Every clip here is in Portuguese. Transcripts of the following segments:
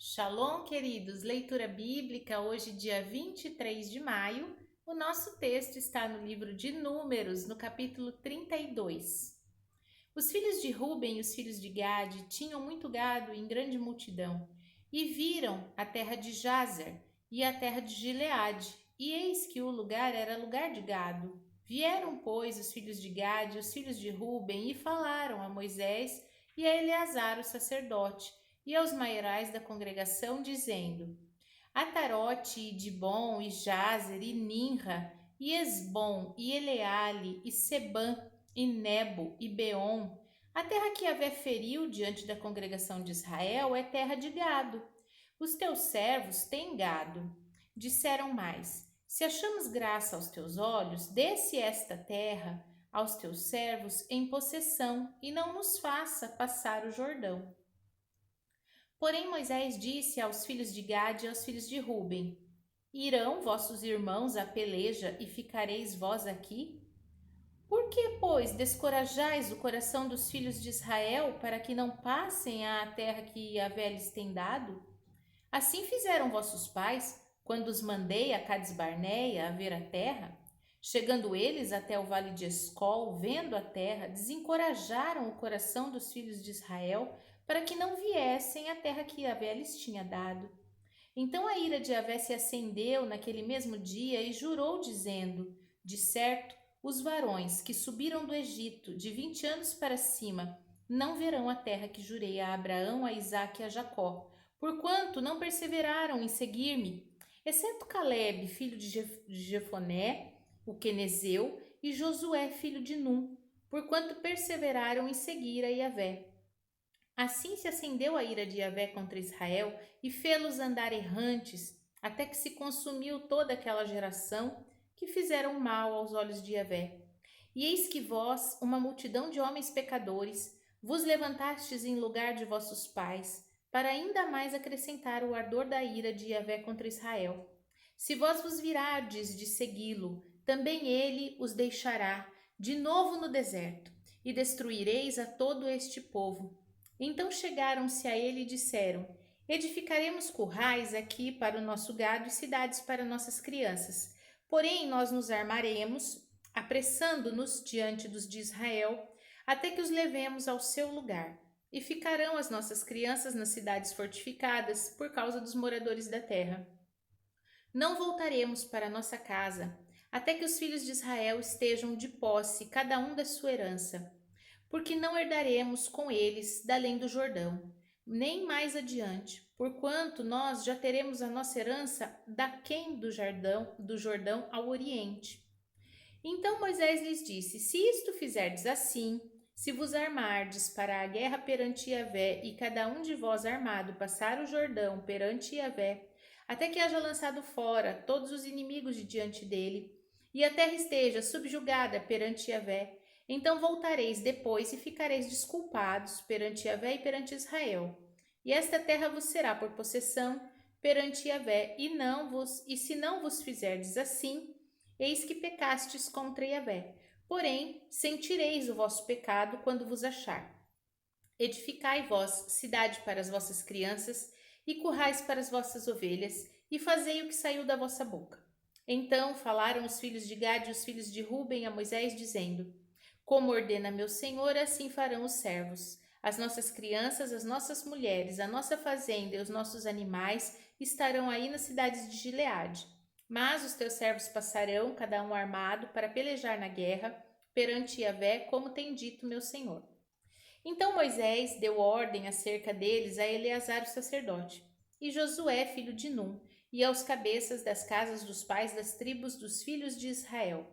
Shalom, queridos! Leitura bíblica, hoje, dia 23 de maio. O nosso texto está no livro de Números, no capítulo 32. Os filhos de Ruben e os filhos de Gade tinham muito gado em grande multidão, e viram a terra de Jazer e a terra de Gileade, e eis que o lugar era lugar de gado. Vieram, pois, os filhos de Gade e os filhos de Ruben e falaram a Moisés e a Eleazar, o sacerdote, e aos maiorais da congregação, dizendo: Atarote, e Dibom, e Jazer, e Ninra, e Esbom, e Eleale, e Sebã, e Nebo, e Beom, a terra que Yahvé feriu diante da congregação de Israel é terra de gado. Os teus servos têm gado. Disseram mais: Se achamos graça aos teus olhos, dê-se esta terra aos teus servos em possessão, e não nos faça passar o Jordão. Porém Moisés disse aos filhos de Gade e aos filhos de Ruben: Irão vossos irmãos à peleja e ficareis vós aqui? Por que, pois, descorajais o coração dos filhos de Israel para que não passem à terra que Yahvé lhes tem dado? Assim fizeram vossos pais, quando os mandei a Cades Barneia a ver a terra. Chegando eles até o vale de Escol, vendo a terra, desencorajaram o coração dos filhos de Israel para que não viessem à terra que Yahvé lhes tinha dado. Então a ira de Yahvé se acendeu naquele mesmo dia e jurou, dizendo: De certo, os varões que subiram do Egito de 20 anos para cima não verão a terra que jurei a Abraão, a Isaque e a Jacó, porquanto não perseveraram em seguir-me, exceto Calebe, filho de Jefoné, o quenezeu, e Josué, filho de Num, porquanto perseveraram em seguir a Yahvé. Assim se acendeu a ira de Yahvé contra Israel e fê-los andar errantes, até que se consumiu toda aquela geração que fizeram mal aos olhos de Yahvé. E eis que vós, uma multidão de homens pecadores, vos levantastes em lugar de vossos pais, para ainda mais acrescentar o ardor da ira de Yahvé contra Israel. Se vós vos virardes de segui-lo, também ele os deixará de novo no deserto, e destruireis a todo este povo. Então chegaram-se a ele e disseram: Edificaremos currais aqui para o nosso gado e cidades para nossas crianças. Porém, nós nos armaremos, apressando-nos diante dos de Israel, até que os levemos ao seu lugar. E ficarão as nossas crianças nas cidades fortificadas por causa dos moradores da terra. Não voltaremos para nossa casa, até que os filhos de Israel estejam de posse, cada um da sua herança, porque não herdaremos com eles da além do Jordão, nem mais adiante, porquanto nós já teremos a nossa herança daquém do Jordão ao oriente. Então Moisés lhes disse: Se isto fizerdes assim, se vos armardes para a guerra perante Yahvé, e cada um de vós armado passar o Jordão perante Yahvé, até que haja lançado fora todos os inimigos de diante dele, e a terra esteja subjugada perante Yahvé, então voltareis depois e ficareis desculpados perante Yahvé e perante Israel. E esta terra vos será por possessão perante Yahvé, e se não vos fizerdes assim, eis que pecastes contra Yahvé. Porém, sentireis o vosso pecado quando vos achar. Edificai vós cidade para as vossas crianças, e currais para as vossas ovelhas, e fazei o que saiu da vossa boca. Então falaram os filhos de Gade e os filhos de Ruben a Moisés, dizendo: Como ordena meu senhor, assim farão os servos. As nossas crianças, as nossas mulheres, a nossa fazenda e os nossos animais estarão aí nas cidades de Gileade. Mas os teus servos passarão, cada um armado, para pelejar na guerra, perante Yahvé, como tem dito meu senhor. Então Moisés deu ordem acerca deles a Eleazar o sacerdote, e Josué, filho de Num, e aos cabeças das casas dos pais das tribos dos filhos de Israel.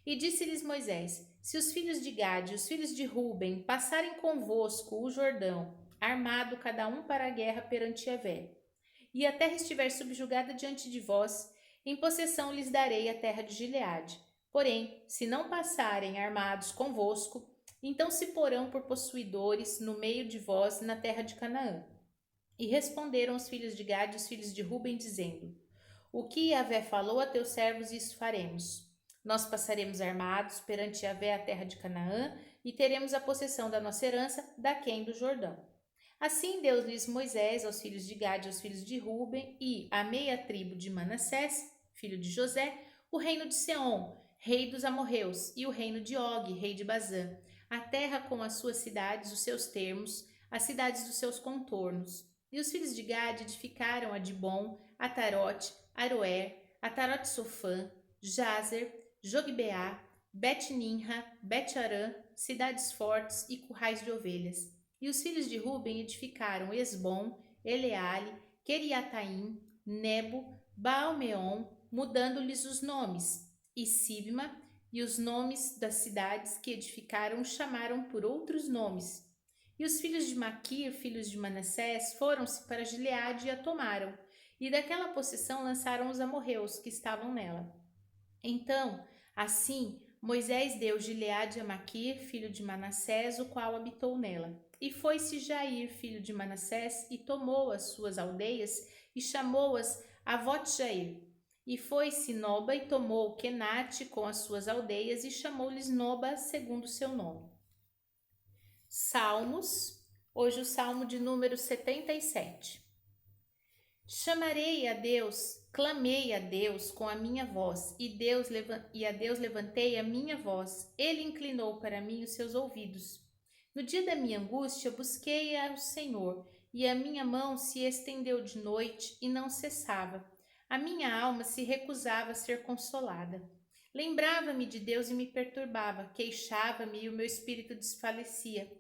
E disse-lhes Moisés: Se os filhos de Gade e os filhos de Ruben passarem convosco o Jordão, armado cada um para a guerra perante Yahvé, e a terra estiver subjugada diante de vós, em possessão lhes darei a terra de Gileade. Porém, se não passarem armados convosco, então se porão por possuidores no meio de vós na terra de Canaã. E responderam os filhos de Gade e os filhos de Ruben, dizendo: O que Yahvé falou a teus servos, isso faremos. Nós passaremos armados perante Yahvé a terra de Canaã, e teremos a possessão da nossa herança daquém do Jordão. Assim deu-lhes Moisés aos filhos de Gade e aos filhos de Ruben e à meia tribo de Manassés, filho de José, o reino de Seom, rei dos amorreus, e o reino de Og, rei de Bazã, a terra com as suas cidades, os seus termos, as cidades dos seus contornos. E os filhos de Gade edificaram a Dibon, Atarote, Aroer, Atarote Sofã, Jazer, Jogbeá, Bet-Ninra, Bet-Arã, cidades fortes e currais de ovelhas. E os filhos de Ruben edificaram Esbom, Eleale, Queriataim, Nebo, Baal-meon, mudando-lhes os nomes, e Sibma, e os nomes das cidades que edificaram chamaram por outros nomes. E os filhos de Maquir, filhos de Manassés, foram-se para Gileade e a tomaram, e daquela possessão lançaram os amorreus que estavam nela. Então, assim, Moisés deu Gileade a Maquir, filho de Manassés, o qual habitou nela. E foi-se Jair, filho de Manassés, e tomou as suas aldeias, e chamou-as Avot-Jair. E foi-se Noba, e tomou Kenate com as suas aldeias, e chamou-lhes Noba, segundo o seu nome. Salmos, hoje o Salmo de número 77. Chamarei a Deus, clamei a Deus com a minha voz, e a Deus levantei a minha voz. Ele inclinou para mim os seus ouvidos. No dia da minha angústia, busquei ao Senhor, e a minha mão se estendeu de noite e não cessava. A minha alma se recusava a ser consolada. Lembrava-me de Deus e me perturbava, queixava-me e o meu espírito desfalecia.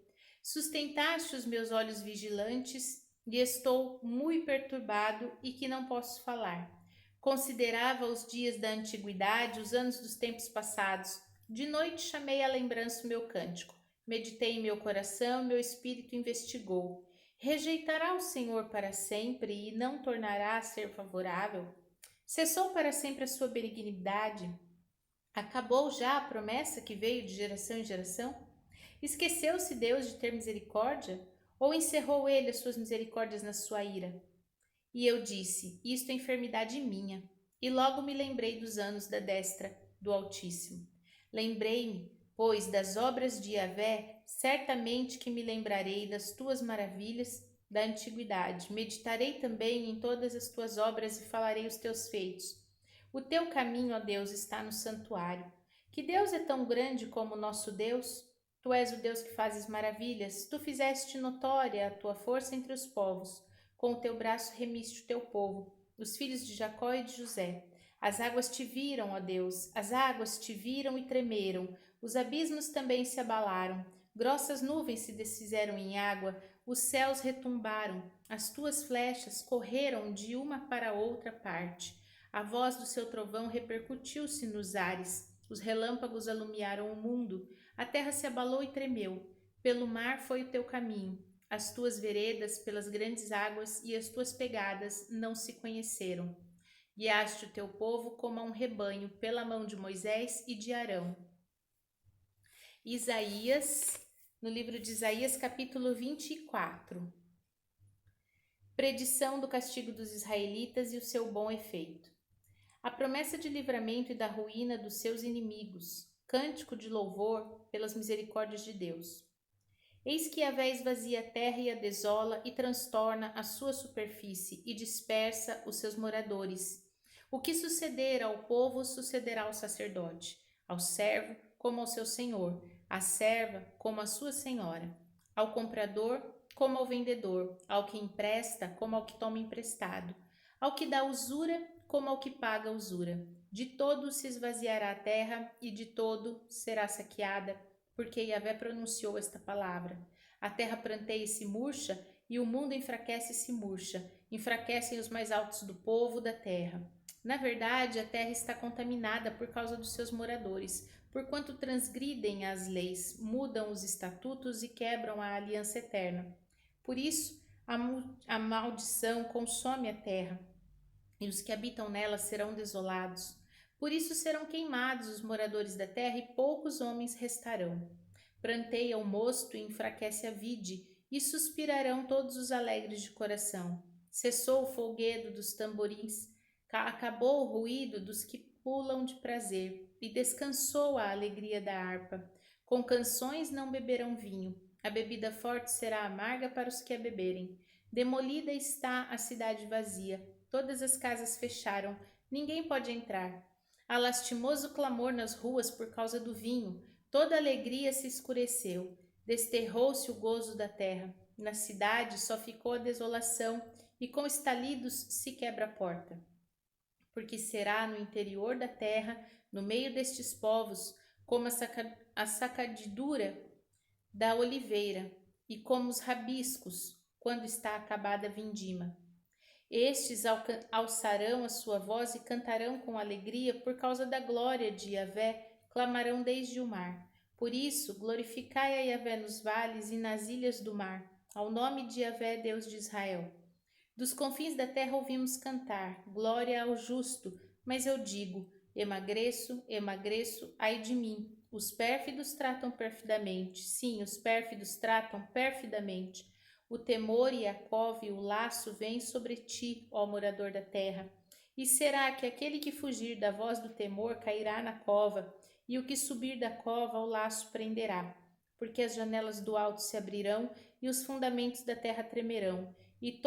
Sustentaste os meus olhos vigilantes, e estou muito perturbado e que não posso falar. Considerava os dias da antiguidade, os anos dos tempos passados. De noite chamei à lembrança o meu cântico. Meditei em meu coração, meu espírito investigou. Rejeitará o Senhor para sempre e não tornará a ser favorável? Cessou para sempre a sua benignidade? Acabou já a promessa que veio de geração em geração? Esqueceu-se Deus de ter misericórdia? Ou encerrou ele as suas misericórdias na sua ira? E eu disse, isto é enfermidade minha. E logo me lembrei dos anos da destra do Altíssimo. Lembrei-me, pois, das obras de Yahvé, certamente que me lembrarei das tuas maravilhas da antiguidade. Meditarei também em todas as tuas obras e falarei os teus feitos. O teu caminho, ó Deus, está no santuário. Que Deus é tão grande como o nosso Deus? Tu és o Deus que fazes maravilhas. Tu fizeste notória a tua força entre os povos. Com o teu braço remiste o teu povo, os filhos de Jacó e de José. As águas te viram, ó Deus, as águas te viram e tremeram. Os abismos também se abalaram. Grossas nuvens se desfizeram em água. Os céus retumbaram. As tuas flechas correram de uma para outra parte. A voz do seu trovão repercutiu-se nos ares. Os relâmpagos alumiaram o mundo. A terra se abalou e tremeu. Pelo mar foi o teu caminho. As tuas veredas pelas grandes águas e as tuas pegadas não se conheceram. Guiaste o teu povo como a um rebanho pela mão de Moisés e de Arão. Isaías, no livro de Isaías, capítulo 24. Predição do castigo dos israelitas e o seu bom efeito. A promessa de livramento e da ruína dos seus inimigos. Cântico de louvor pelas misericórdias de Deus. Eis que Yahvé esvazia a terra e a desola e transtorna a sua superfície e dispersa os seus moradores. O que suceder ao povo sucederá ao sacerdote, ao servo como ao seu senhor, à serva como à sua senhora, ao comprador como ao vendedor, ao que empresta como ao que toma emprestado, ao que dá usura como ao que paga usura. De todo se esvaziará a terra e de todo será saqueada, porque Yahvé pronunciou esta palavra. A terra pranteia e se murcha, e o mundo enfraquece e se murcha. Enfraquecem os mais altos do povo da terra. Na verdade, a terra está contaminada por causa dos seus moradores, porquanto transgridem as leis, mudam os estatutos e quebram a aliança eterna. Por isso, a maldição consome a terra, e os que habitam nela serão desolados. Por isso serão queimados os moradores da terra e poucos homens restarão. Pranteia o mosto e enfraquece a vide, e suspirarão todos os alegres de coração. Cessou o folguedo dos tamborins, acabou o ruído dos que pulam de prazer, e descansou a alegria da harpa. Com canções não beberão vinho. A bebida forte será amarga para os que a beberem. Demolida está a cidade vazia. Todas as casas fecharam. Ninguém pode entrar. Há lastimoso clamor nas ruas por causa do vinho. Toda alegria se escureceu. Desterrou-se o gozo da terra. Na cidade só ficou a desolação, e com estalidos se quebra a porta. Porque será no interior da terra, no meio destes povos, como a sacadidura da oliveira, e como os rabiscos, quando está acabada a vindima. Estes alçarão a sua voz e cantarão com alegria por causa da glória de Yahvé, clamarão desde o mar. Por isso, glorificai a Yahvé nos vales e nas ilhas do mar, ao nome de Yahvé, Deus de Israel. Dos confins da terra ouvimos cantar, glória ao justo, mas eu digo, emagreço, emagreço, ai de mim. Os pérfidos tratam perfidamente, sim, os pérfidos tratam perfidamente. O temor e a cova e o laço vêm sobre ti, ó morador da terra. E será que aquele que fugir da voz do temor cairá na cova, e o que subir da cova o laço prenderá? Porque as janelas do alto se abrirão e os fundamentos da terra tremerão, e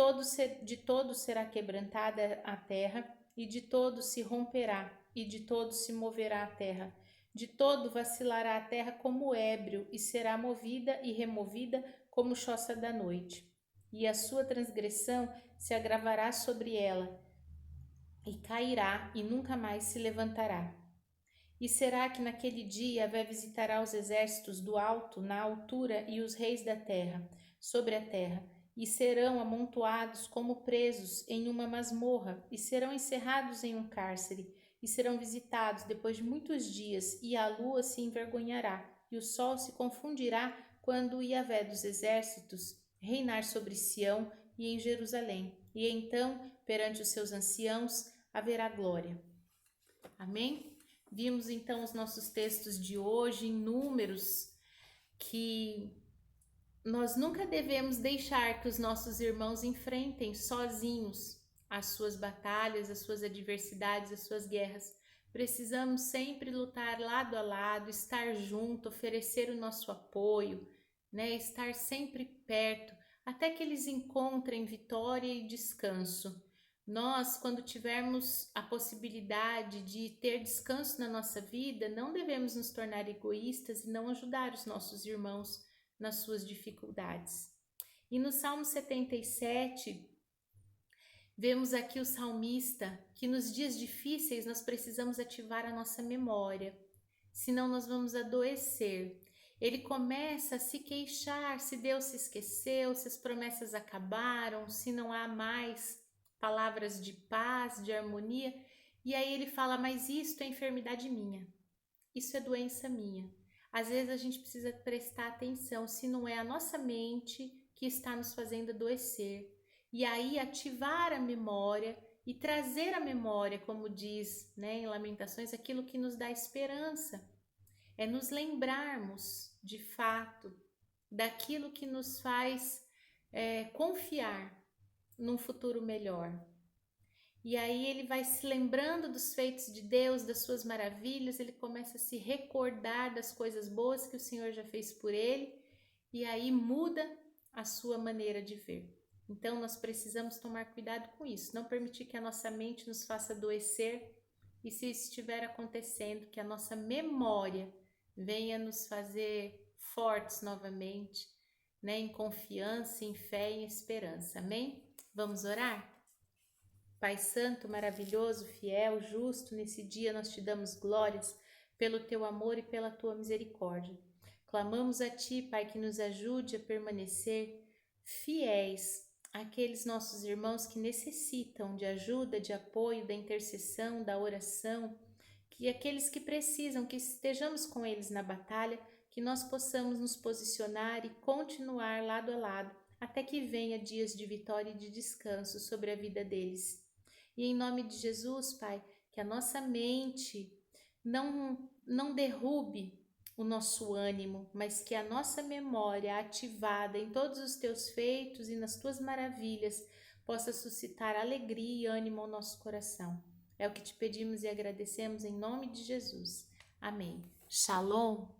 de todo será quebrantada a terra, e de todo se romperá, e de todo se moverá a terra. De todo vacilará a terra como ébrio, e será movida e removida como choça da noite. E a sua transgressão se agravará sobre ela, e cairá, e nunca mais se levantará. E será que naquele dia Yahvé visitará os exércitos do alto, na altura, e os reis da terra, sobre a terra, e serão amontoados como presos em uma masmorra, e serão encerrados em um cárcere, e serão visitados depois de muitos dias, e a lua se envergonhará, e o sol se confundirá, quando o Yahvé dos exércitos reinar sobre Sião e em Jerusalém, e então, perante os seus anciãos, haverá glória. Amém? Vimos então os nossos textos de hoje em Números, que nós nunca devemos deixar que os nossos irmãos enfrentem sozinhos as suas batalhas, as suas adversidades, as suas guerras. Precisamos sempre lutar lado a lado, estar junto, oferecer o nosso apoio, né? Estar sempre perto, até que eles encontrem vitória e descanso. Nós, quando tivermos a possibilidade de ter descanso na nossa vida, não devemos nos tornar egoístas e não ajudar os nossos irmãos nas suas dificuldades. E no Salmo 77, vemos aqui o salmista que nos dias difíceis nós precisamos ativar a nossa memória, senão nós vamos adoecer. Ele começa a se queixar se Deus se esqueceu, se as promessas acabaram, se não há mais palavras de paz, de harmonia. E aí ele fala, mas isto é enfermidade minha, isso é doença minha. Às vezes a gente precisa prestar atenção se não é a nossa mente que está nos fazendo adoecer. E aí ativar a memória e trazer à memória, como diz, né, em Lamentações, aquilo que nos dá esperança. É nos lembrarmos, de fato, daquilo que nos faz confiar num futuro melhor. E aí ele vai se lembrando dos feitos de Deus, das suas maravilhas, ele começa a se recordar das coisas boas que o Senhor já fez por ele, e aí muda a sua maneira de ver. Então nós precisamos tomar cuidado com isso, não permitir que a nossa mente nos faça adoecer, e se isso estiver acontecendo, que a nossa memória venha nos fazer fortes novamente, né, em confiança, em fé e em esperança. Amém? Vamos orar? Pai Santo, maravilhoso, fiel, justo, nesse dia nós te damos glórias pelo teu amor e pela tua misericórdia. Clamamos a ti, Pai, que nos ajude a permanecer fiéis àqueles nossos irmãos que necessitam de ajuda, de apoio, da intercessão, da oração, que aqueles que precisam, que estejamos com eles na batalha, que nós possamos nos posicionar e continuar lado a lado, até que venha dias de vitória e de descanso sobre a vida deles. E em nome de Jesus, Pai, que a nossa mente não derrube o nosso ânimo, mas que a nossa memória ativada em todos os teus feitos e nas tuas maravilhas possa suscitar alegria e ânimo ao nosso coração. É o que te pedimos e agradecemos em nome de Jesus. Amém. Shalom.